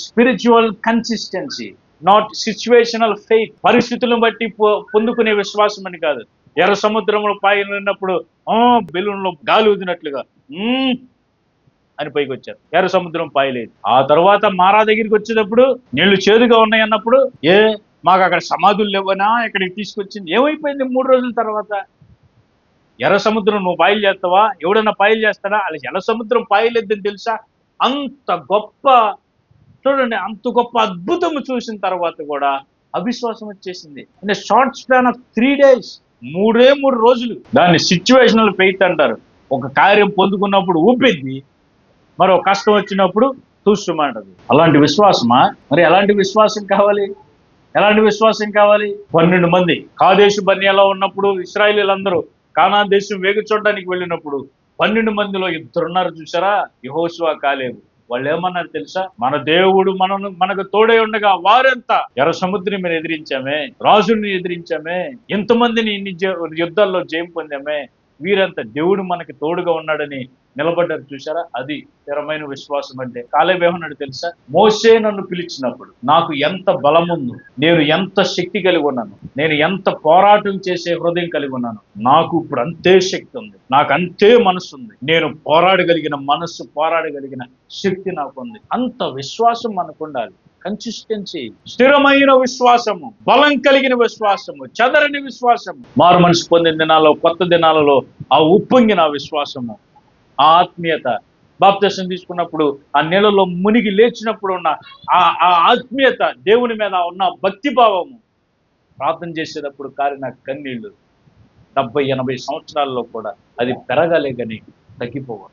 Spiritual consistency, not situational faith. పరిస్థితులను బట్టి పొందుకునే విశ్వాసం అని కాదు. ఎర్ర సముద్రంలో పాయనప్పుడు బెలూన్లో గాలి ఊదినట్లుగా అని పైకి వచ్చారు. ఎర్ర సముద్రం పాయలేదు. ఆ తర్వాత మారా దగ్గరికి వచ్చేటప్పుడు నీళ్లు చేదుగా ఉన్నాయి అన్నప్పుడు, మాకు అక్కడ సమాధులు లేవనా ఇక్కడికి తీసుకొచ్చింది. ఏమైపోయింది 3 రోజుల తర్వాత? ఎర్ర సముద్రం నువ్వు పాయలు చేస్తావా? ఎవడన్నా పాయలు చేస్తాడా? అలా ఎర్ర సముద్రం పాయలేదని తెలుసా? అంత గొప్ప, చూడండి, అంత గొప్ప అద్భుతం చూసిన తర్వాత కూడా అవిశ్వాసం వచ్చేసింది. అంటే షార్ట్ స్పాన్ ఆఫ్ 3 days, 3 రోజులు. దాన్ని సిచ్యువేషనల్ ఫెయిత్ అంటారు. ఒక కార్యం పొందుకున్నప్పుడు ఊపింది, మరో కష్టం వచ్చినప్పుడు చూస్తామంటది. అలాంటి విశ్వాసమా? మరి ఎలాంటి విశ్వాసం కావాలి? 12 మంది కాదేశు బర్నియాలో ఉన్నప్పుడు ఇశ్రాయేలీయులందరూ కానాను దేశం వేగు చూడడానికి వెళ్ళినప్పుడు 12 మందిలో 2 ఉన్నారు చూసారా? యెహోషువ, కాలేబు. వాళ్ళు ఏమన్నారు తెలుసా? మన దేవుడు మనకు తోడై ఉండగా వారెంత ఎర్ర సముద్రం మీద ఎదిరించామే, రాజుల్ని ఎదిరించామే, ఎంతమందిని ఇన్ని యుద్ధాల్లో జయం పొందామే, వీరంతా దేవుడు మనకి తోడుగా ఉన్నాడని నిలబడ్డారు చూసారా? అది స్థిరమైన విశ్వాసం అంటే. కాలేబు ఏమన్నాడు తెలుసా? మోషే నన్ను పిలిచినప్పుడు నాకు ఎంత బలం ఉందో, నేను ఎంత శక్తి కలిగి ఉన్నాను, నేను ఎంత పోరాటం చేసే హృదయం కలిగి ఉన్నాను, నాకు ఇప్పుడు అంతే శక్తి ఉంది, నాకు అంతే మనసు ఉంది, నేను పోరాడగలిగిన మనస్సు, పోరాడగలిగిన శక్తి నాకు ఉంది. అంత విశ్వాసం మనకు ఉండాలి. కన్సిస్టెన్సీ, స్థిరమైన విశ్వాసము, బలం కలిగిన విశ్వాసము, చెదరని విశ్వాసము, మారు మనసు పొందిన దినాల్లో, కొత్త దినాలలో ఆ ఉప్పొంగిన విశ్వాసము, ఆ ఆత్మీయత, బాప్తిసం తీసుకున్నప్పుడు ఆ నీళ్ళలో మునిగి లేచినప్పుడు ఉన్న ఆ ఆత్మీయత, దేవుని మీద ఉన్న భక్తిభావము, ప్రార్థన చేసేటప్పుడు కారిన కన్నీళ్లు 70-80 సంవత్సరాల్లో కూడా అది పెరగాలే కానీ తగ్గిపోవాలి.